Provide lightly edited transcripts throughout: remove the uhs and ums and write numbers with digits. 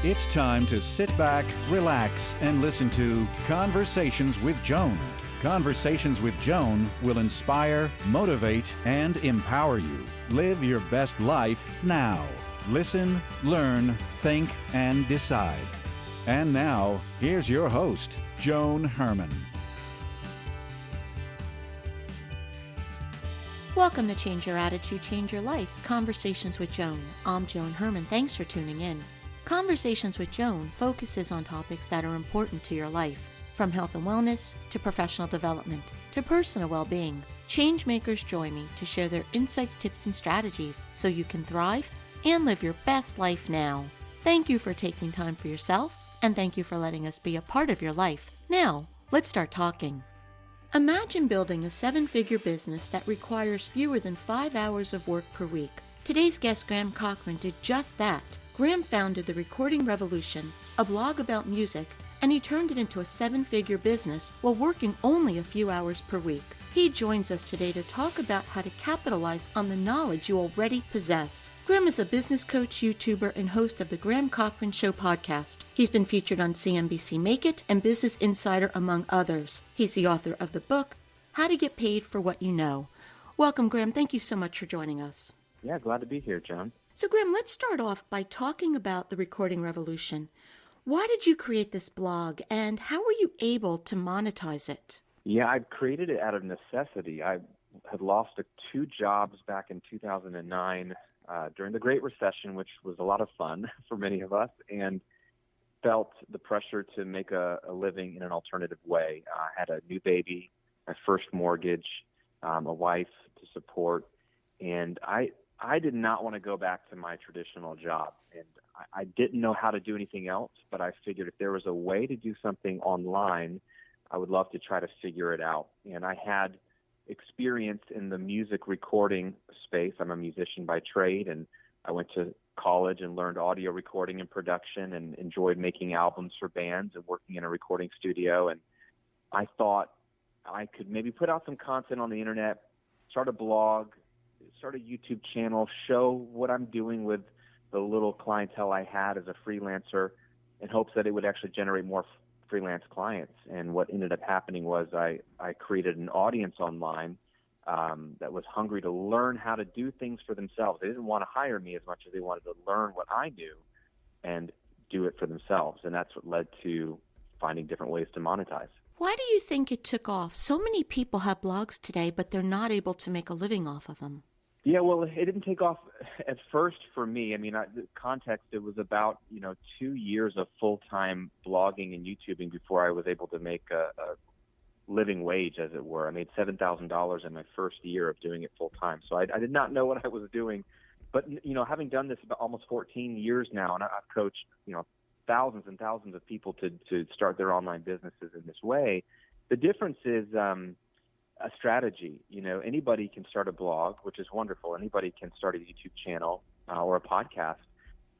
It's time to sit back, relax, and listen to Conversations with Joan. Conversations with Joan will inspire, motivate, and empower you. Live your best life now. Listen, learn, think, and decide. And now, here's your host, Joan Herman. Welcome to Change Your Attitude, Change Your Life's Conversations with Joan. I'm Joan Herman. Thanks for tuning in. Conversations with Joan focuses on topics that are important to your life, from health and wellness to professional development to personal well-being. Change makers join me to share their insights, tips, and strategies so you can thrive and live your best life now. Thank you for taking time for yourself, and thank you for letting us be a part of your life. Now, let's start talking. Imagine building a 7-figure business that requires fewer than 5 hours of work per week. Today's guest, Graham Cochrane, did just that. Graham founded The Recording Revolution, a blog about music, and he turned it into a 7-figure business while working only a few hours per week. He joins us today to talk about how to capitalize on the knowledge you already possess. Graham is a business coach, YouTuber, and host of the Graham Cochrane Show podcast. He's been featured on CNBC Make It and Business Insider, among others. He's the author of the book, How to Get Paid for What You Know. Welcome, Graham. Thank you so much for joining us. Yeah, glad to be here, John. So, Graham, let's start off by talking about the Recording Revolution. Why did you create this blog, and how were you able to monetize it? Yeah, I created it out of necessity. I had lost 2 jobs back in 2009 during the Great Recession, which was a lot of fun for many of us, and felt the pressure to make a living in an alternative way. I had a new baby, my first mortgage, a wife to support, and I did not want to go back to my traditional job, and I didn't know how to do anything else, but I figured if there was a way to do something online, I would love to try to figure it out. And I had experience in the music recording space. I'm a musician by trade, and I went to college and learned audio recording and production and enjoyed making albums for bands and working in a recording studio. And I thought I could maybe put out some content on the internet, start a blog, start a YouTube channel, show what I'm doing with the little clientele I had as a freelancer in hopes that it would actually generate more freelance clients. And what ended up happening was I created an audience online that was hungry to learn how to do things for themselves. They didn't want to hire me as much as they wanted to learn what I knew and do it for themselves. And that's what led to finding different ways to monetize. Why do you think it took off? So many people have blogs today, but they're not able to make a living off of them. Yeah, well, it didn't take off at first for me. I mean, the context, it was about, 2 years of full-time blogging and YouTubing before I was able to make a living wage, as it were. I made $7,000 in my first year of doing it full-time. So I did not know what I was doing. But, having done this about almost 14 years now, and I've coached, thousands and thousands of people to start their online businesses in this way, the difference is a strategy. Anybody can start a blog, which is wonderful. Anybody can start a YouTube channel or a podcast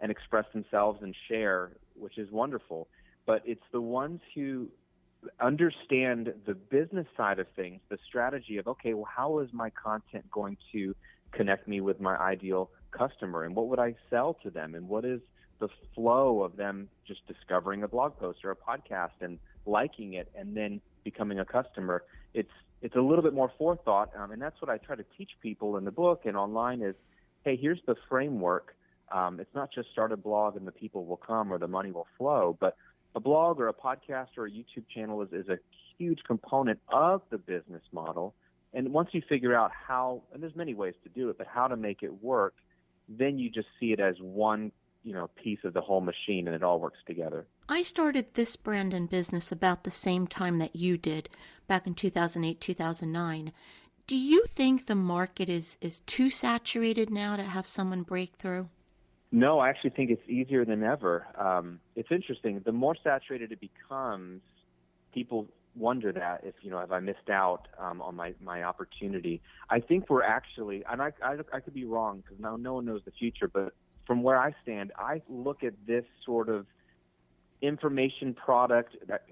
and express themselves and share, which is wonderful. But it's the ones who understand the business side of things, the strategy of, okay, well, how is my content going to connect me with my ideal customer, and what would I sell to them, and what is the flow of them just discovering a blog post or a podcast and liking it and then becoming a customer. It's a little bit more forethought, and that's what I try to teach people in the book and online is, hey, here's the framework. It's not just start a blog and the people will come or the money will flow, but a blog or a podcast or a YouTube channel is a huge component of the business model. And once you figure out how, and there's many ways to do it, but how to make it work, then you just see it as one piece of the whole machine, and it all works together. I started this brand and business about the same time that you did, back in 2008, 2009. Do you think the market is too saturated now to have someone break through? No, I actually think it's easier than ever. It's interesting. The more saturated it becomes, people wonder that if have I missed out on my opportunity. I think we're actually, and I could be wrong because now no one knows the future, but from where I stand, I look at this sort of information product that,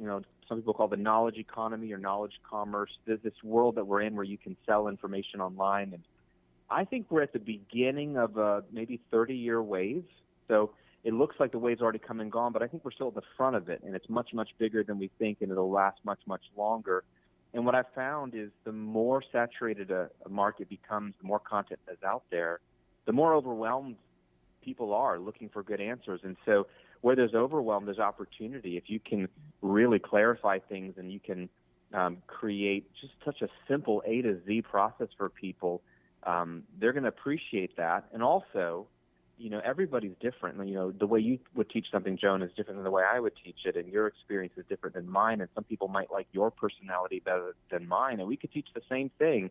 some people call the knowledge economy or knowledge commerce. There's this world that we're in where you can sell information online. And I think we're at the beginning of a maybe 30-year wave. So it looks like the wave's already come and gone, but I think we're still at the front of it, and it's much, much bigger than we think, and it'll last much, much longer. And what I've found is the more saturated a market becomes, the more content that's out there, the more overwhelmed people are looking for good answers. And so where there's overwhelm, there's opportunity. If you can really clarify things and you can create just such a simple A to Z process for people, they're going to appreciate that. And also, everybody's different. The way you would teach something, Joan, is different than the way I would teach it, and your experience is different than mine, and some people might like your personality better than mine, and we could teach the same thing,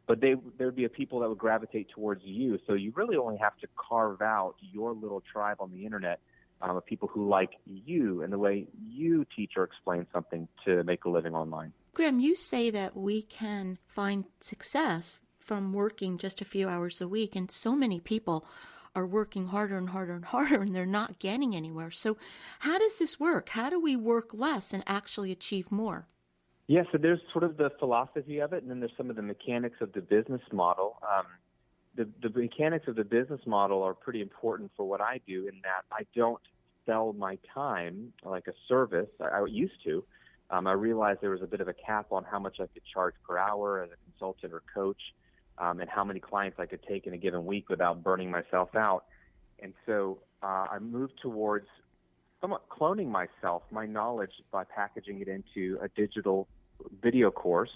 but there would be people that would gravitate towards you. So you really only have to carve out your little tribe on the internet of people who like you and the way you teach or explain something to make a living online. Graham, you say that we can find success from working just a few hours a week, and so many people are working harder and harder and harder, and they're not getting anywhere. So how does this work? How do we work less and actually achieve more? Yeah, so there's sort of the philosophy of it, and then there's some of the mechanics of the business model. The mechanics of the business model are pretty important for what I do, in that I don't sell my time like a service. I used to. I realized there was a bit of a cap on how much I could charge per hour as a consultant or coach, and how many clients I could take in a given week without burning myself out. And so I moved towards somewhat cloning my knowledge, by packaging it into a digital video course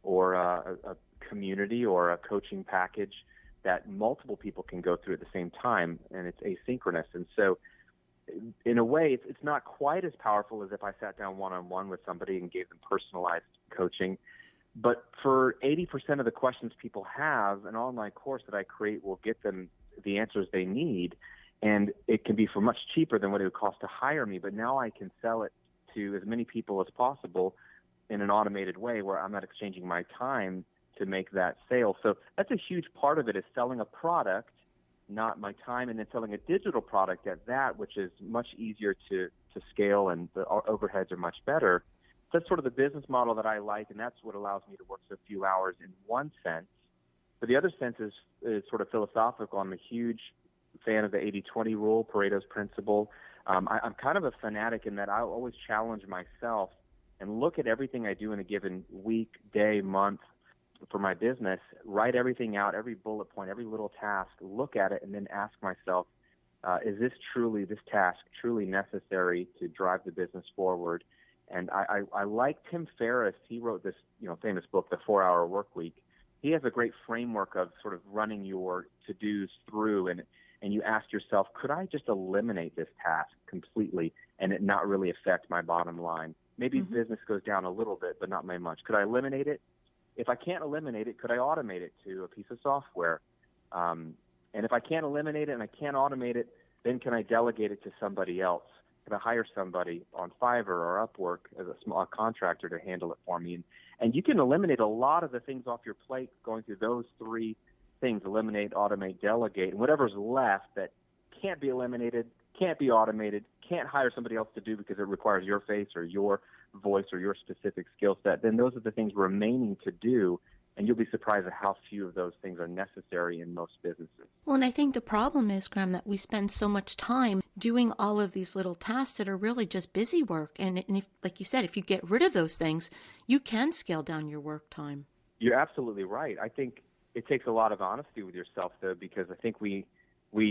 or a community or a coaching package that multiple people can go through at the same time, and it's asynchronous. And so in a way, it's not quite as powerful as if I sat down one-on-one with somebody and gave them personalized coaching. But for 80% of the questions people have, an online course that I create will get them the answers they need, and it can be for much cheaper than what it would cost to hire me. But now I can sell it to as many people as possible in an automated way, where I'm not exchanging my time to make that sale. So that's a huge part of it, is selling a product, not my time, and then selling a digital product at that, which is much easier to scale, and the overheads are much better. That's sort of the business model that I like, and that's what allows me to work so few hours in one sense. But the other sense is sort of philosophical. I'm a huge fan of the 80-20 rule, Pareto's principle. I'm kind of a fanatic in that I always challenge myself and look at everything I do in a given week, day, month for my business, write everything out, every bullet point, every little task, look at it, and then ask myself, is this task truly necessary to drive the business forward? And I like Tim Ferriss. He wrote this famous book, The 4-Hour Workweek. He has a great framework of sort of running your to-dos through, and you ask yourself, could I just eliminate this task completely and it not really affect my bottom line? Maybe business goes down a little bit, but not by much. Could I eliminate it? If I can't eliminate it, could I automate it to a piece of software? And if I can't eliminate it and I can't automate it, then can I delegate it to somebody else? Can I hire somebody on Fiverr or Upwork as a small contractor to handle it for me? And you can eliminate a lot of the things off your plate going through those three things: eliminate, automate, delegate. And whatever's left that can't be eliminated, can't be automated, can't hire somebody else to do because it requires your face or your voice or your specific skill set, then those are the things remaining to do. And you'll be surprised at how few of those things are necessary in most businesses. Well, and I think the problem is, Graham, that we spend so much time doing all of these little tasks that are really just busy work. And if, like you said, if you get rid of those things, you can scale down your work time. You're absolutely right. I think it takes a lot of honesty with yourself, though, because I think we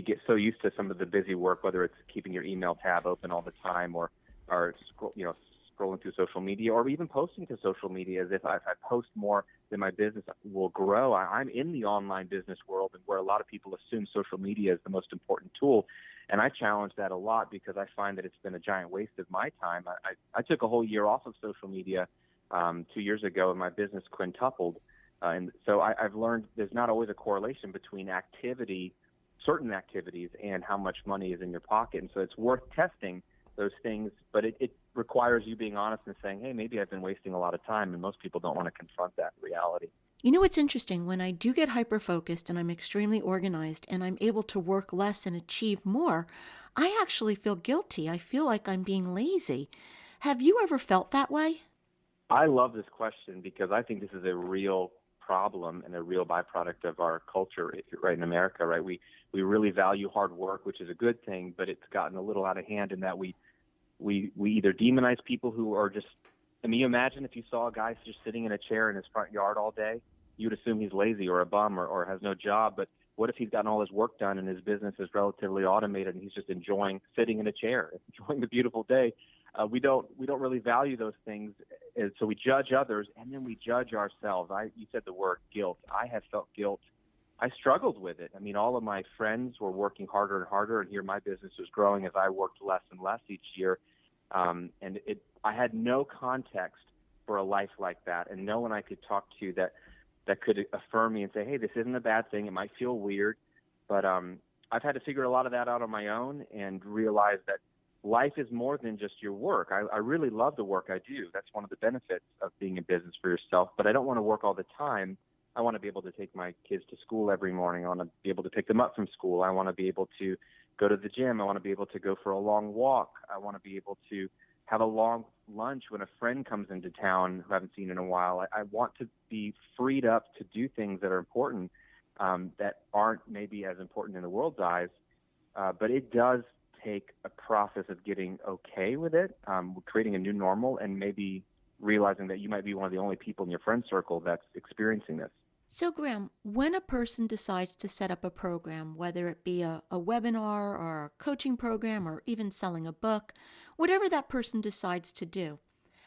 get so used to some of the busy work, whether it's keeping your email tab open all the time or scrolling through social media, or even posting to social media, as if I post more, then my business will grow. I'm in the online business world, and where a lot of people assume social media is the most important tool. And I challenge that a lot, because I find that it's been a giant waste of my time. I took a whole year off of social media 2 years ago, and my business quintupled. And so I've learned there's not always a correlation between certain activities, and how much money is in your pocket. And so it's worth testing those things, but it requires you being honest and saying, hey, maybe I've been wasting a lot of time, and most people don't want to confront that reality. You know, it's interesting. When I do get hyper-focused and I'm extremely organized and I'm able to work less and achieve more, I actually feel guilty. I feel like I'm being lazy. Have you ever felt that way? I love this question, because I think this is a real problem and a real byproduct of our culture right in America, right? We really value hard work, which is a good thing, but it's gotten a little out of hand in that we either demonize people who are just, I mean, you imagine if you saw a guy just sitting in a chair in his front yard all day, you'd assume he's lazy or a bum or has no job. But what if he's gotten all his work done and his business is relatively automated and he's just enjoying sitting in a chair, enjoying the beautiful day? We don't really value those things, and so we judge others and then we judge ourselves. You said the word guilt. I have felt guilt. I struggled with it. I mean, all of my friends were working harder and harder, and here my business was growing as I worked less and less each year. I had no context for a life like that, and no one I could talk to that could affirm me and say, hey, this isn't a bad thing. It might feel weird, but I've had to figure a lot of that out on my own and realize that life is more than just your work. I really love the work I do. That's one of the benefits of being in business for yourself, but I don't want to work all the time. I want to be able to take my kids to school every morning. I want to be able to pick them up from school. I want to be able to go to the gym. I want to be able to go for a long walk. I want to be able to have a long lunch when a friend comes into town who I haven't seen in a while. I want to be freed up to do things that are important, that aren't maybe as important in the world's eyes, but it does take a process of getting okay with it, creating a new normal, and maybe realizing that you might be one of the only people in your friend circle that's experiencing this. So, Graham, when a person decides to set up a program, whether it be a webinar or a coaching program or even selling a book, whatever that person decides to do,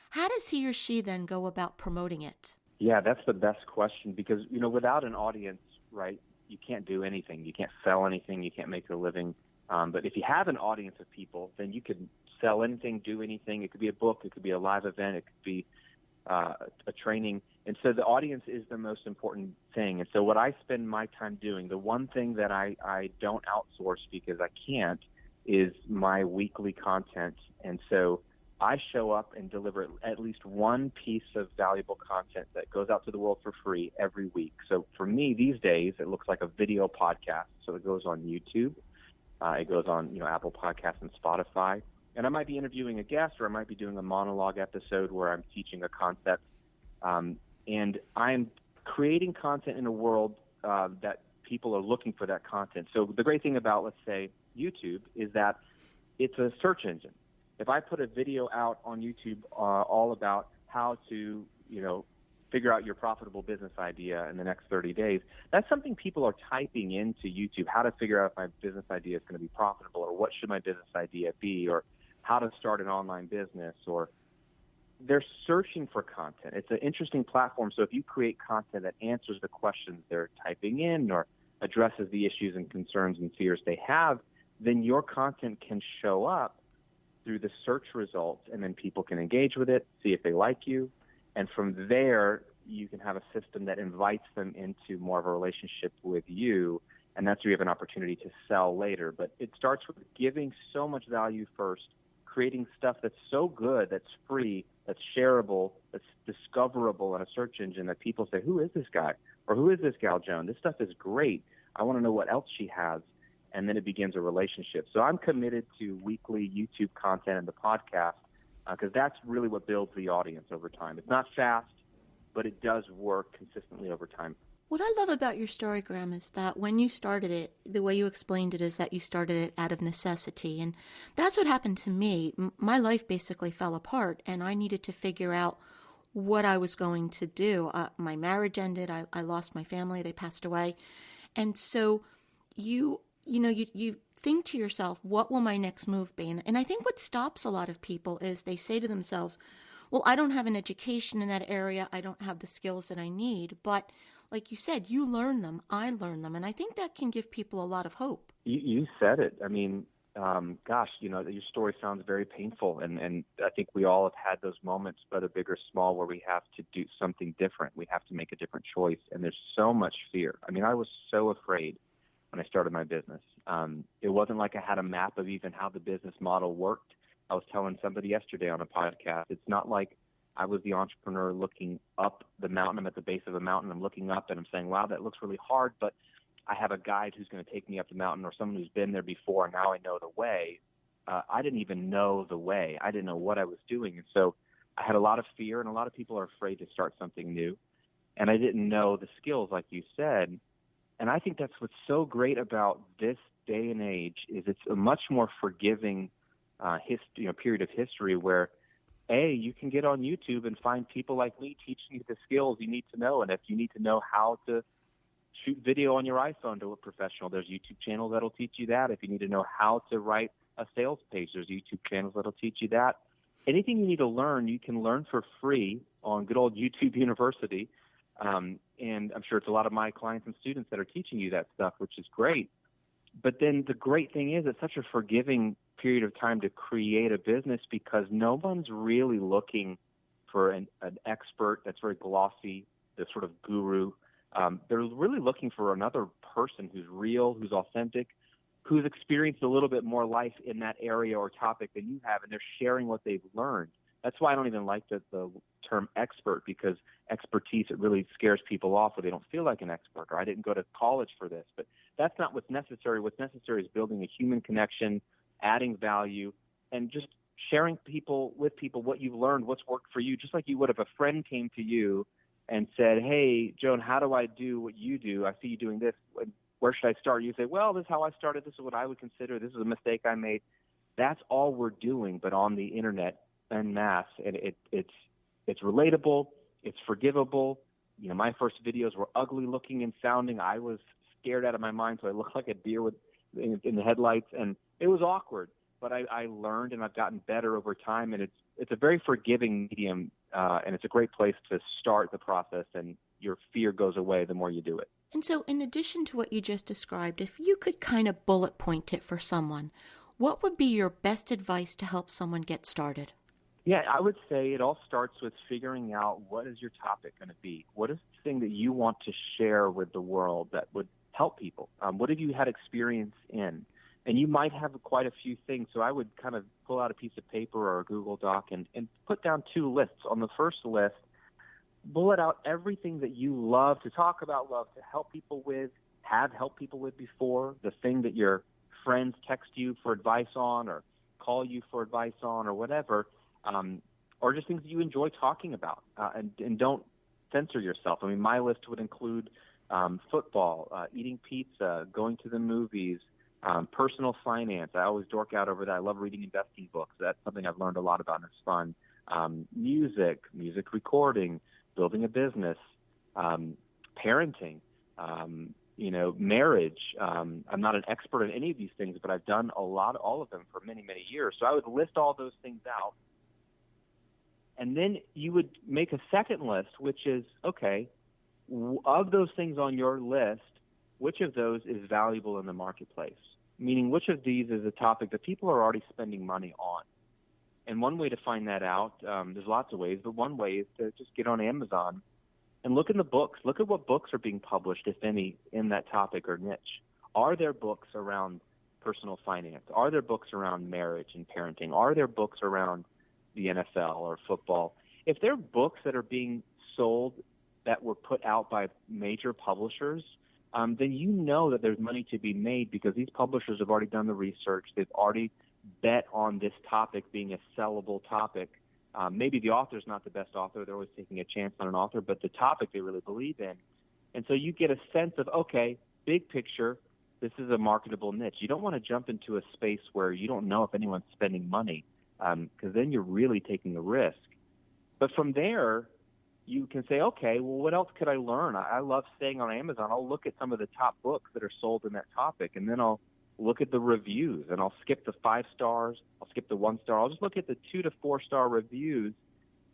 how does he or she then go about promoting it? Yeah, that's the best question because, without an audience, right, you can't do anything. You can't sell anything. You can't make a living. But if you have an audience of people, then you can sell anything, do anything. It could be a book. It could be a live event. It could be a training. And so the audience is the most important thing. And so what I spend my time doing, the one thing that I don't outsource because I can't, is my weekly content. And so I show up and deliver at least one piece of valuable content that goes out to the world for free every week. So for me these days, it looks like a video podcast. So it goes on YouTube. It goes on, Apple Podcasts and Spotify. And I might be interviewing a guest, or I might be doing a monologue episode where I'm teaching a concept. And I'm creating content in a world that people are looking for that content. So the great thing about, let's say, YouTube is that it's a search engine. If I put a video out on YouTube all about how to, figure out your profitable business idea in the next 30 days, that's something people are typing into YouTube, how to figure out if my business idea is going to be profitable, or what should my business idea be, or how to start an online business, or they're searching for content. It's an interesting platform. So if you create content that answers the questions they're typing in or addresses the issues and concerns and fears they have, then your content can show up through the search results, and then people can engage with it, see if they like you. And from there, you can have a system that invites them into more of a relationship with you, and that's where you have an opportunity to sell later. But it starts with giving so much value first, creating stuff that's so good, that's free, that's shareable, that's discoverable in a search engine that people say, who is this guy? Or who is this gal Joan? This stuff is great. I want to know what else she has. And then it begins a relationship. So I'm committed to weekly YouTube content and the podcast because that's really what builds the audience over time. It's not fast, but it does work consistently over time. What I love about your story, Graham, is that when you started it, the way you explained it is that you started it out of necessity. And that's what happened to me. My life basically fell apart, and I needed to figure out what I was going to do. My marriage ended. I lost my family. They passed away. And so you think to yourself, what will my next move be? And I think what stops a lot of people is they say to themselves, well, I don't have an education in that area. I don't have the skills that I need. But like you said, you learn them. I learn them. And I think that can give people a lot of hope. You said it. I mean, your story sounds very painful. And I think we all have had those moments, whether big or small, where we have to do something different. We have to make a different choice. And there's so much fear. I mean, I was so afraid when I started my business. It wasn't like I had a map of even how the business model worked. I was telling somebody yesterday on a podcast, it's not like I was the entrepreneur looking up the mountain. I'm at the base of a mountain. I'm looking up and I'm saying, wow, that looks really hard, but I have a guide who's going to take me up the mountain, or someone who's been there before, and now I know the way. I didn't even know the way. I didn't know what I was doing. And so I had a lot of fear, and a lot of people are afraid to start something new. and I didn't know the skills like you said. And I think that's what's so great about this day and age is it's a much more forgiving period of history where, you can get on YouTube and find people like me teaching you the skills you need to know. And if you need to know how to shoot video on your iPhone to look professional, there's YouTube channels that'll teach you that. If you need to know how to write a sales page, there's YouTube channels that'll teach you that. Anything you need to learn, you can learn for free on good old YouTube University. And I'm sure it's a lot of my clients and students that are teaching you that stuff, which is great. But then the great thing is it's such a forgiving period of time to create a business because no one's really looking for an expert that's very glossy, the sort of guru. They're really looking for another person who's real, who's authentic, who's experienced a little bit more life in that area or topic than you have, and they're sharing what they've learned. That's why I don't even like the term expert, because expertise, it really scares people off, or they don't feel like an expert, or I didn't go to college for this. But that's not what's necessary. What's necessary is building a human connection, adding value, and just sharing with people what you've learned, what's worked for you, just like you would if a friend came to you and said, hey, Joan, how do I do what you do? I see you doing this. Where should I start? You say, well, this is how I started. This is what I would consider. This is a mistake I made. That's all we're doing, but on the internet en masse. And it's relatable. It's forgivable. You know, my first videos were ugly looking and sounding. I was scared out of my mind, so I looked like a deer in the headlights, and it was awkward. But I learned, and I've gotten better over time, and it's a very forgiving medium, and it's a great place to start the process, and your fear goes away the more you do it. And so in addition to what you just described, if you could kind of bullet point it for someone, what would be your best advice to help someone get started? Yeah, I would say it all starts with figuring out what is your topic going to be. What is the thing that you want to share with the world that would help people? What have you had experience in? And you might have quite a few things. So I would kind of pull out a piece of paper or a Google Doc and put down 2 lists. On the first list, bullet out everything that you love to talk about, love to help people with, have helped people with before, the thing that your friends text you for advice on or call you for advice on or whatever, or just things that you enjoy talking about, and don't censor yourself. I mean, my list would include football, eating pizza, going to the movies, personal finance. I always dork out over that. I love reading investing books. That's something I've learned a lot about, and it's fun. Music recording, building a business, parenting, marriage. I'm not an expert in any of these things, but I've done all of them for many, many years. So I would list all those things out. And then you would make a second list, which is, okay, of those things on your list, which of those is valuable in the marketplace? Meaning, which of these is a topic that people are already spending money on? And one way to find that out, there's lots of ways, but one way is to just get on Amazon and look in the books. Look at what books are being published, if any, in that topic or niche. Are there books around personal finance? Are there books around marriage and parenting? Are there books around the NFL or football? If there are books that are being sold that were put out by major publishers, then you know that there's money to be made because these publishers have already done the research. They've already bet on this topic being a sellable topic. Maybe the author's not the best author. They're always taking a chance on an author, but the topic they really believe in. And so you get a sense of, okay, big picture, this is a marketable niche. You don't want to jump into a space where you don't know if anyone's spending money, because then you're really taking a risk. But from there, you can say, okay, well, what else could I learn? I love staying on Amazon. I'll look at some of the top books that are sold in that topic, and then I'll look at the reviews, and I'll skip the 5 stars. I'll skip the 1 star. I'll just look at the 2 to 4 star reviews,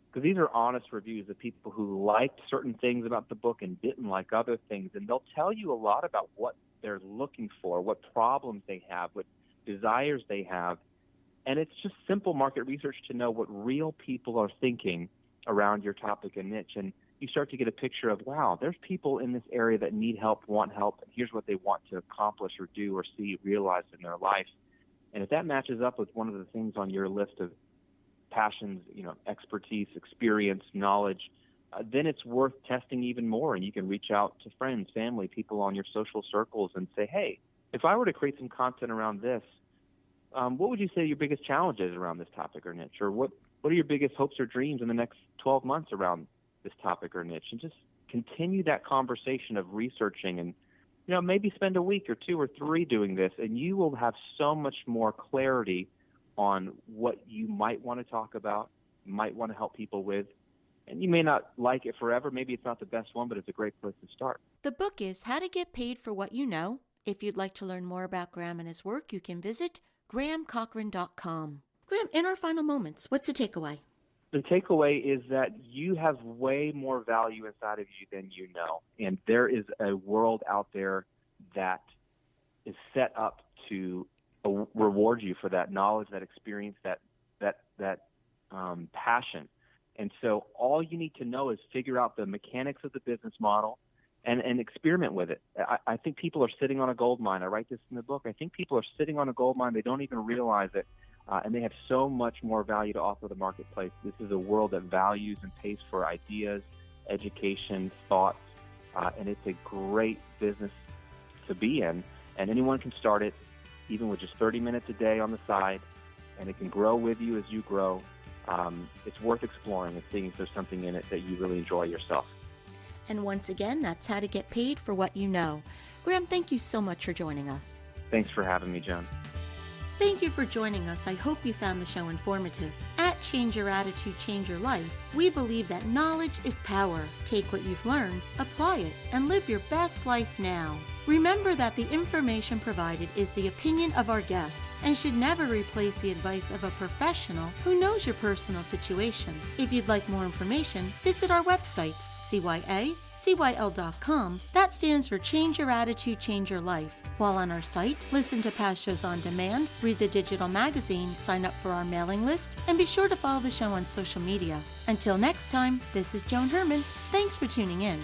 because these are honest reviews of people who liked certain things about the book and didn't like other things. And they'll tell you a lot about what they're looking for, what problems they have, what desires they have. And it's just simple market research to know what real people are thinking around your topic and niche. And you start to get a picture of, wow, there's people in this area that need help, want help, and here's what they want to accomplish or do or see realized in their life. And if that matches up with one of the things on your list of passions, expertise, experience, knowledge, then it's worth testing even more. And you can reach out to friends, family, people on your social circles and say, hey, if I were to create some content around this, what would you say your biggest challenge is around this topic or niche? Or what are your biggest hopes or dreams in the next 12 months around this topic or niche? And just continue that conversation of researching and, maybe spend a week or 2 or 3 doing this, and you will have so much more clarity on what you might want to talk about, might want to help people with. And you may not like it forever. Maybe it's not the best one, but it's a great place to start. The book is How to Get Paid for What You Know. If you'd like to learn more about Graham and his work, you can visit grahamcochrane.com. Graham, in our final moments, what's the takeaway? The takeaway is that you have way more value inside of you than you know. And there is a world out there that is set up to reward you for that knowledge, that experience, that passion. And so all you need to know is figure out the mechanics of the business model and experiment with it. I think people are sitting on a gold mine. I write this in the book. I think people are sitting on a gold mine. They don't even realize it. And they have so much more value to offer the marketplace. This is a world that values and pays for ideas, education, thoughts, and it's a great business to be in. And anyone can start it, even with just 30 minutes a day on the side, and it can grow with you as you grow. It's worth exploring and seeing if there's something in it that you really enjoy yourself. And once again, that's How to Get Paid for What You Know. Graham, thank you so much for joining us. Thanks for having me, Joan. Thank you for joining us. I hope you found the show informative. At Change Your Attitude, Change Your Life, we believe that knowledge is power. Take what you've learned, apply it, and live your best life now. Remember that the information provided is the opinion of our guest and should never replace the advice of a professional who knows your personal situation. If you'd like more information, visit our website, cyacyl.com. That stands for Change Your Attitude, Change Your Life. While on our site, listen to past shows on demand, read the digital magazine, sign up for our mailing list, and be sure to follow the show on social media. Until next time, this is Joan Herman. Thanks for tuning in.